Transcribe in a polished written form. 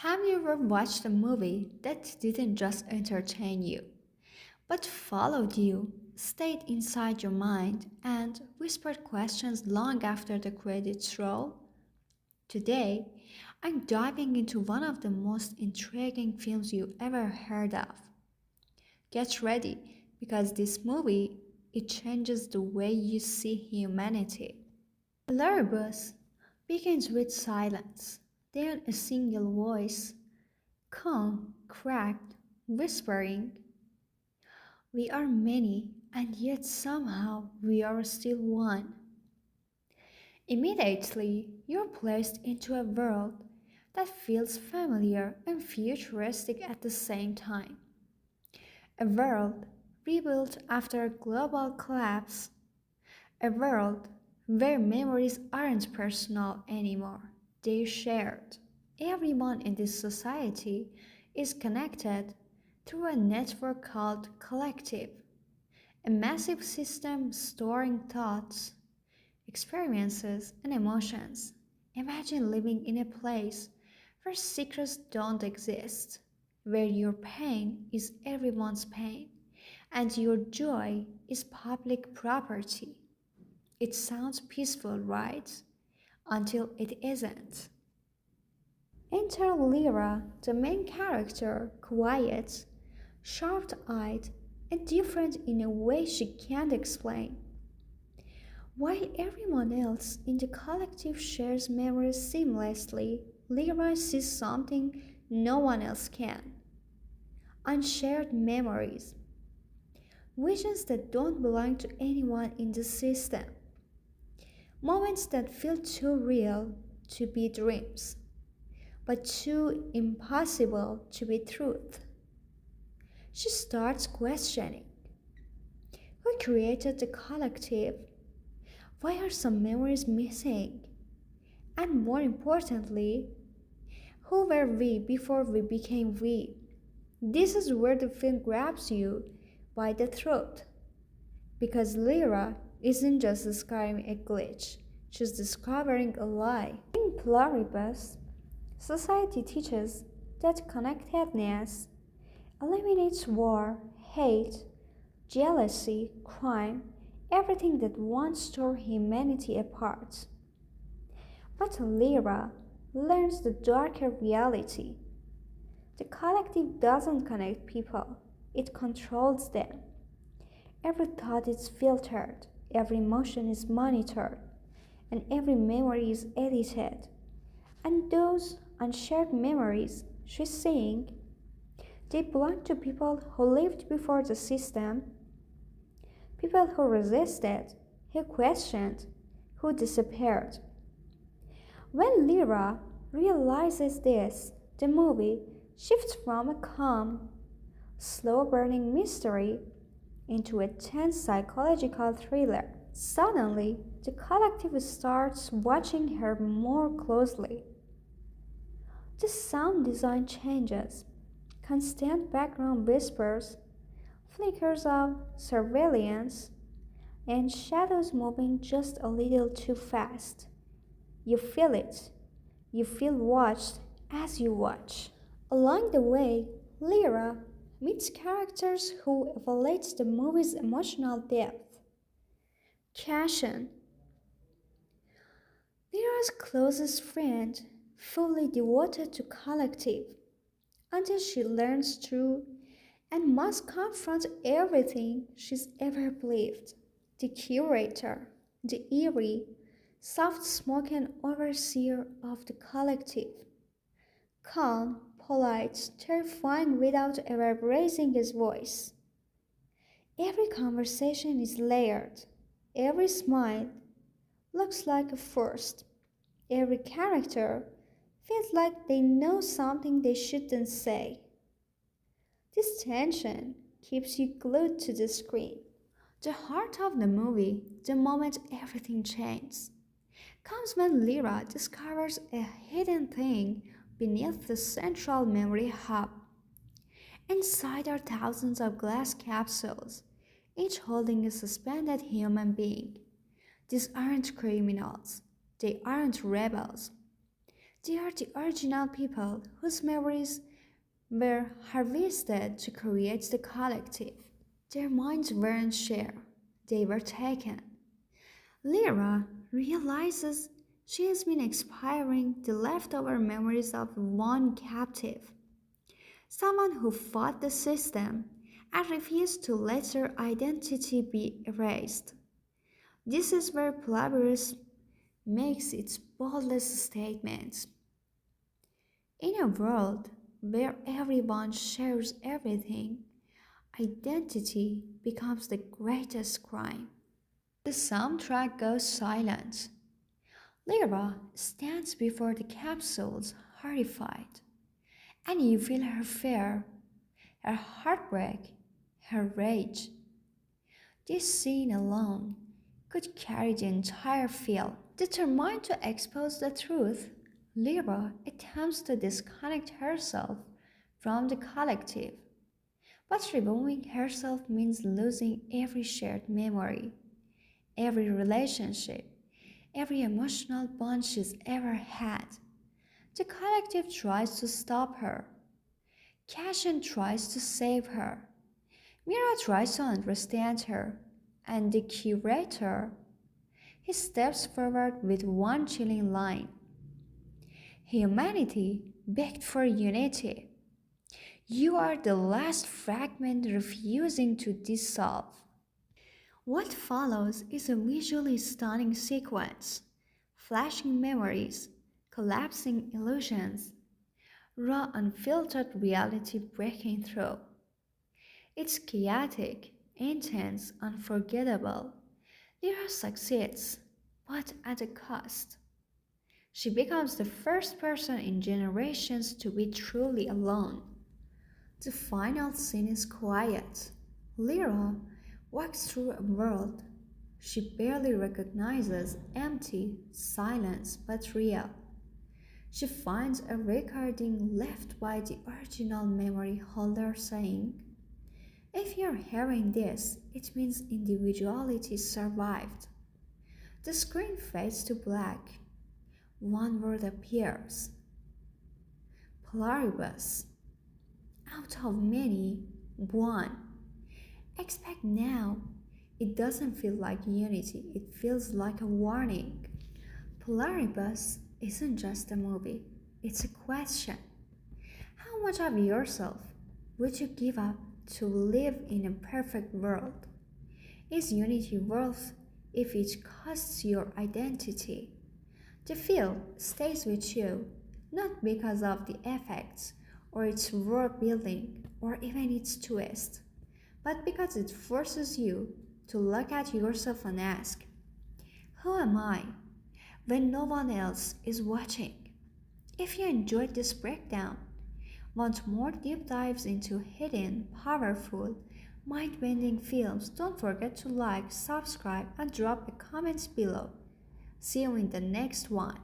Have you ever watched a movie that didn't just entertain you, but followed you, stayed inside your mind, and whispered questions long after the credits roll? Today, I'm diving into one of the most intriguing films you ever heard of. Get ready, because this movie it changes the way you see humanity. Pluribus begins with silence, then a single voice, calm, cracked, whispering, "We are many, and yet somehow we are still one." Immediately, you're placed into a world that feels familiar and futuristic at the same time. A world rebuilt after a global collapse. A world where memories aren't personal anymore, they're shared. Everyone in this society is connected through a network called collective, a massive system storing thoughts, experiences, and emotions. Imagine living in a place where secrets don't exist, where your pain is everyone's pain, and your joy is public property. It sounds peaceful, right? Until it isn't. Enter Lira, the main character, quiet, sharp-eyed, and different in a way she can't explain. While everyone else in the collective shares memories seamlessly, Lira sees something no one else can. Unshared memories, visions that don't belong to anyone in the system, moments that feel too real to be dreams, but too impossible to be truth. She starts questioning who created the collective? Why are some memories missing? And more importantly, who were we before we became we? This is where the film grabs you by the throat. Because Lyra isn't just discovering a glitch, she's discovering a lie. In Pluribus, society teaches that connectedness eliminates war, hate, jealousy, crime, everything that once tore humanity apart. But Lyra learns the darker reality. The collective doesn't connect people, it controls them. Every thought is filtered, every emotion is monitored, and every memory is edited. And those unshared memories, she's saying, they belong to people who lived before the system, people who resisted, who questioned, who disappeared. When Lyra realizes this, the movie shifts from a calm, slow burning mystery into a tense psychological thriller. Suddenly, the collective starts watching her more closely. The sound design changes. Constant background whispers, flickers of surveillance, and shadows moving just a little too fast. You feel it. You feel watched as you watch. Along the way, Lyra meets characters who evaluate the movie's emotional depth. Cashin, Lyra's closest friend, fully devoted to collective, until she learns true and must confront everything she's ever believed. The curator, the eerie, soft-spoken overseer of the collective, calm, polite, terrifying without ever raising his voice. Every conversation is layered. Every smile looks like a first. Every character feels like they know something they shouldn't say. This tension keeps you glued to the screen. The heart of the movie, the moment everything changes, comes when Lyra discovers a hidden thing beneath the central memory hub. Inside are thousands of glass capsules, each holding a suspended human being. These aren't criminals. They aren't rebels. They are the original people whose memories were harvested to create the collective. Their minds weren't shared, they were taken. Lira realizes she has been expiring the leftover memories of one captive, someone who fought the system and refused to let her identity be erased. This is where Pluribus makes its boldest statements. In a world where everyone shares everything, identity becomes the greatest crime. The soundtrack goes silent. Lyra stands before the capsules, horrified, and you feel her fear, her heartbreak, her rage. This scene alone could carry the entire film. Determined to expose the truth, Lyra attempts to disconnect herself from the collective. But removing herself means losing every shared memory, every relationship, every emotional bond she's ever had. The collective tries to stop her. Cashin tries to save her. Mira tries to understand her. And the curator, he steps forward with one chilling line. Humanity begged for unity. You are the last fragment refusing to dissolve. What follows is a visually stunning sequence, flashing memories, collapsing illusions, raw unfiltered reality breaking through. It's chaotic, intense, unforgettable. Lira succeeds, but at a cost. She becomes the first person in generations to be truly alone. The final scene is quiet. Lyra walks through a world she barely recognizes, empty, silence, but real. She finds a recording left by the original memory holder saying, "If you're hearing this, it means individuality survived." The screen fades to black. One word appears: Pluribus. Out of many, one. Expect now. It doesn't feel like unity, it feels like a warning. Pluribus isn't just a movie, it's a question. How much of yourself would you give up to live in a perfect world? Is unity worth if it costs your identity? The film stays with you, not because of the effects or its world building or even its twist, but because it forces you to look at yourself and ask, who am I when no one else is watching? If you enjoyed this breakdown, want more deep dives into hidden, powerful, mind-bending films, don't forget to like, subscribe, and drop a comment below. See you in the next one.